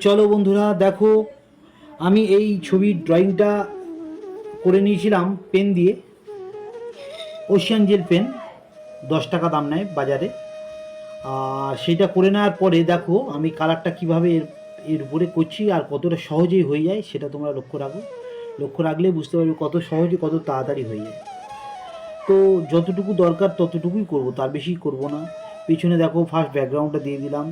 চলো বন্ধুরা দেখো, আমি এই ছবির ড্রয়িংটা করে নিয়েছিলাম পেন দিয়ে। ওশিয়ান জেল পেন, 10 টাকা দাম নেয় বাজারে। আর সেটা করে নেওয়ার পরে দেখো আমি কালারটা কীভাবে এর উপরে করছি আর কতটা সহজেই হয়ে যায় সেটা তোমরা লক্ষ্য রাখো। লক্ষ্য রাখলে বুঝতে পারবে কত সহজে কত তাড়াতাড়ি হয়ে যায়। তো যতটুকু দরকার ততটুকুই করব, তার বেশি করব না। পিছনে দেখো ফার্স্ট ব্যাকগ্রাউন্ডটা দিয়ে দিলাম,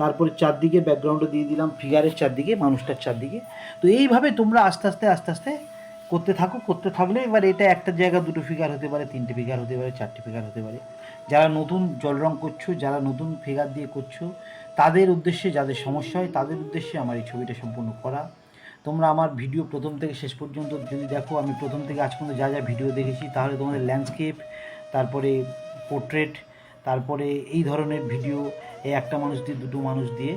তারপরে চারদিকে ব্যাকগ্রাউন্ডটা দিয়ে দিলাম, ফিগারের চারদিকে, মানুষটার চারদিকে। তো এইভাবে তোমরা আস্তে আস্তে আস্তে আস্তে করতে থাকো। করতে থাকলে এবার এটা একটা জায়গা 2টো ফিগার হতে পারে, 3টে ফিগার হতে পারে, 4টে ফিগার হতে পারে। যারা নতুন জল রং করছো, যারা নতুন ফিগার দিয়ে করছো, তাদের উদ্দেশ্যে, যাদের সমস্যা হয় তাদের উদ্দেশ্যে আমার এই ছবিটা সম্পূর্ণ করা। তোমরা আমার ভিডিও প্রথম থেকে শেষ পর্যন্ত যদি দেখো, আমি প্রথম থেকে আজ পর্যন্ত যা যা ভিডিও দেখেছি, তাহলে তোমাদের ল্যান্ডস্কেপ, তারপরে পোর্ট্রেট, তারপরে এই ধরনের ভিডিও, এই একটা মানুষ দিয়ে, দুটো মানুষ দিয়ে,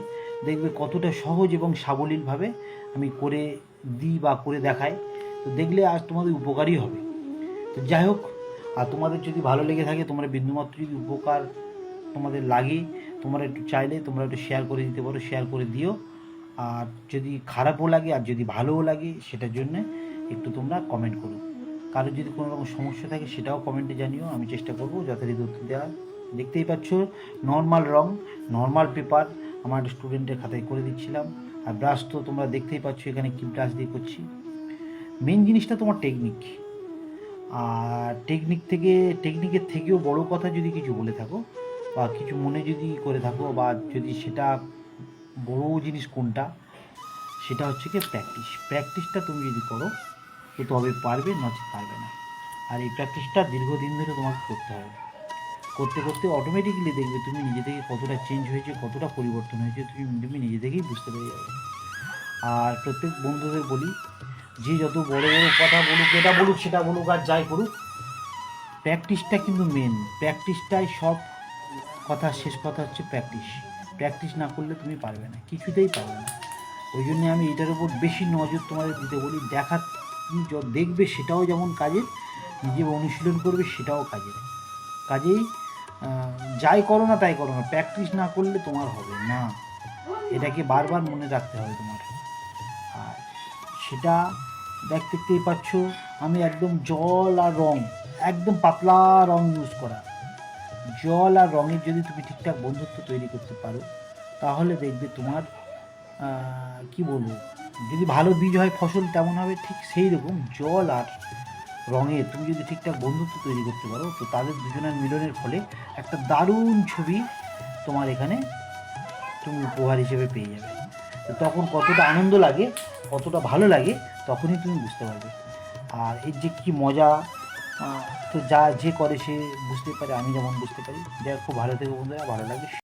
দেখবে কতটা সহজ এবং সাবলীলভাবে আমি করে দিই বা করে দেখাই। তো দেখলে আজ তোমাদের উপকারই হবে। তো যাই হোক, আর তোমাদের যদি ভালো লেগে থাকে, তোমরা বিন্দুমাত্র যদি উপকার তোমাদের লাগে, তোমরা একটু চাইলে তোমরা একটু শেয়ার করে দিতে পারো, শেয়ার করে দিও। আর যদি খারাপও লাগে আর যদি ভালোও লাগে, সেটার জন্য একটু তোমরা কমেন্ট করো। কারোর যদি কোনো রকম সমস্যা থাকে সেটাও কমেন্টে জানিও, আমি চেষ্টা করবো যথারীতি উত্তর দেওয়ার। দেখতেই পাচ্ছ নর্মাল রং, নর্মাল পেপার আমার স্টুডেন্টের খাতায় করে দিচ্ছিলাম। আর ব্রাশ তো তোমরা দেখতেই পাচ্ছ এখানে কী ব্রাশ দিয়ে করছি। মেন জিনিসটা তোমার টেকনিক। আর টেকনিকের থেকেও বড় কথা যদি কিছু বলে থাকো বা কিছু মনে যদি করে থাকো, বা যদি সেটা বড় জিনিস কোনটা, সেটা হচ্ছে কি প্র্যাকটিসটা তুমি যদি করো তো তবে পারবে, নচেত পারবে না। আর এই প্র্যাকটিসটা দীর্ঘদিন ধরে তোমাকে করতে হবে। করতে করতে অটোমেটিক্যালি দেখবে তুমি নিজে থেকে কতটা চেঞ্জ হয়েছে, কতটা পরিবর্তন হয়েছে, তুমি নিজে থেকেই বুঝতে পেরে যাবে। আর প্রত্যেক বন্ধুদের বলি, যে যত বড় বড় কথা বলুক, এটা বলুক সেটা বলুক আর যাই করুক, প্র্যাকটিসটা কিন্তু মেন। প্র্যাকটিসটাই সব কথা, শেষ কথা হচ্ছে প্র্যাকটিস। প্র্যাকটিস না করলে তুমি পারবে না, কিছুতেই পারবে না। ওই জন্যে আমি এটার উপর বেশি নজর তোমাদের দিতে বলি। তুমি দেখবে সেটাও যেমন কাজের, নিজে অনুশীলন করবে সেটাও কাজেই যাই করো না তাই করো না, প্র্যাকটিস না করলে তোমার হবে না। এটাকে বারবার মনে রাখতে হবে তোমার। আর সেটা দেখতেই পাচ্ছ আমি একদম জল আর রং, একদম পাতলা রং ইউজ করা। জল আর রঙের যদি তুমি ঠিকঠাক বন্ধুত্ব তৈরি করতে পারো, তাহলে দেখবে তোমার কি বলবো, যদি ভালো বীজ হয় ফসল তেমন হবে। ঠিক সেই রকম জল আর রঙের তুমি যদি ঠিকঠাক বন্ধুত্ব তৈরি করতে পারো, তো তাদের দুজনের মিলনের ফলে একটা দারুণ ছবি তোমার এখানে তুমি উপহার হিসেবে পেয়ে যাবে। তো তখন কতটা আনন্দ লাগে, কতটা ভালো লাগে, তখনই তুমি বুঝতে পারবে। আর এর যে কী মজা, তো যে করে সে বুঝতে পারে, আমি যেমন বুঝতে পারি। যাই খুব ভালো থেকে বন্ধুরা, ভালো লাগে।